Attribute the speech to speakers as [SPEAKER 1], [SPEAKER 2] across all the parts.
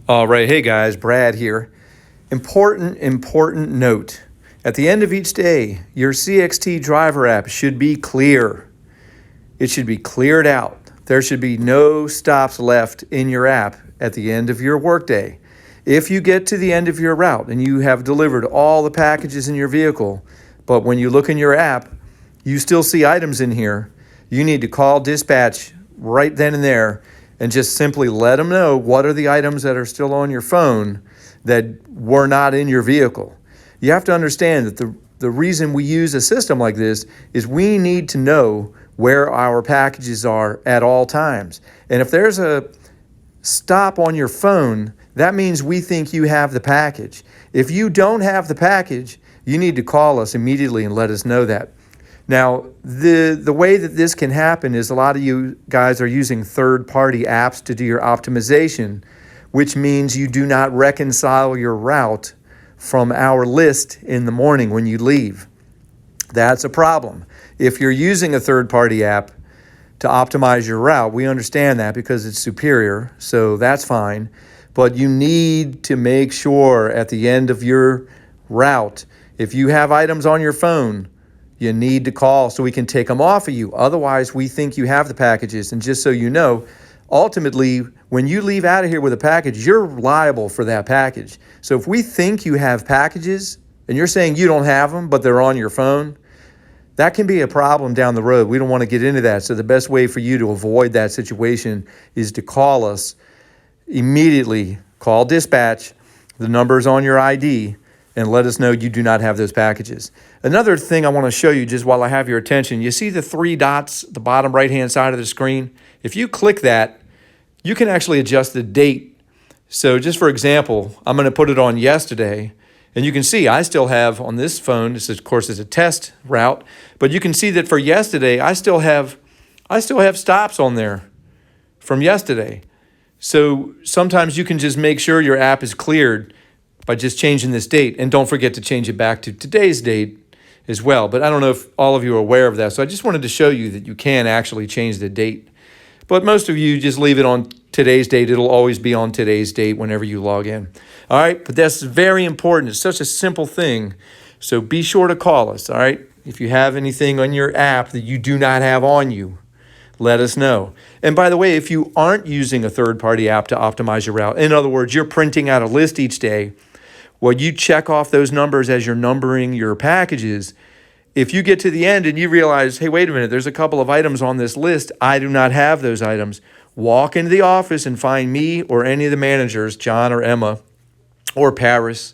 [SPEAKER 1] All right, hey guys, Brad here. Important note. At the end of each day, your CXT Driver app should be clear. It should be cleared out. There should be no stops left in your app at the end of your workday. If you get to the end of your route and you have delivered all the packages in your vehicle, but when you look in your app, you still see items in here, you need to call dispatch right then and there and just simply let them know what are the items that are still on your phone that were not in your vehicle. You have to understand that the reason we use a system like this is we need to know where our packages are at all times. And if there's a stop on your phone, that means we think you have the package. If you don't have the package, you need to call us immediately and let us know that. Now, the way that this can happen is a lot of you guys are using third-party apps to do your optimization, which means you do not reconcile your route from our list in the morning when you leave. That's a problem. If you're using a third-party app to optimize your route, we understand that because it's superior, so that's fine. But you need to make sure at the end of your route, if you have items on your phone, you need to call so we can take them off of you. Otherwise, we think you have the packages. And just so you know, ultimately, when you leave out of here with a package, you're liable for that package. So if we think you have packages and you're saying you don't have them, but they're on your phone, that can be a problem down the road. We don't want to get into that. So the best way for you to avoid that situation is to call us immediately. Call dispatch. The number's on your ID. And let us know you do not have those packages. Another thing I want to show you just while I have your attention, you see the three dots at the bottom right-hand side of the screen? If you click that, you can actually adjust the date. So just for example, I'm going to put it on yesterday, and you can see I still have on this phone, this of course is a test route, but you can see that for yesterday, I still have stops on there from yesterday. So sometimes you can just make sure your app is cleared by just changing this date. And don't forget to change it back to today's date as well. But I don't know if all of you are aware of that. So I just wanted to show you that you can actually change the date. But most of you just leave it on today's date. It'll always be on today's date whenever you log in. All right, but that's very important. It's such a simple thing. So be sure to call us, all right? If you have anything on your app that you do not have on you, let us know. And by the way, if you aren't using a third-party app to optimize your route, in other words, you're printing out a list each day, well, you check off those numbers as you're numbering your packages. If you get to the end and you realize, hey, wait a minute, there's a couple of items on this list. I do not have those items. Walk into the office and find me or any of the managers, John or Emma or Paris,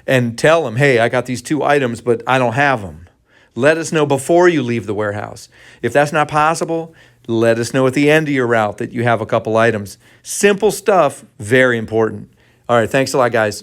[SPEAKER 1] and tell them, hey, I got these two items, but I don't have them. Let us know before you leave the warehouse. If that's not possible, let us know at the end of your route that you have a couple items. Simple stuff, very important. All right, thanks a lot, guys.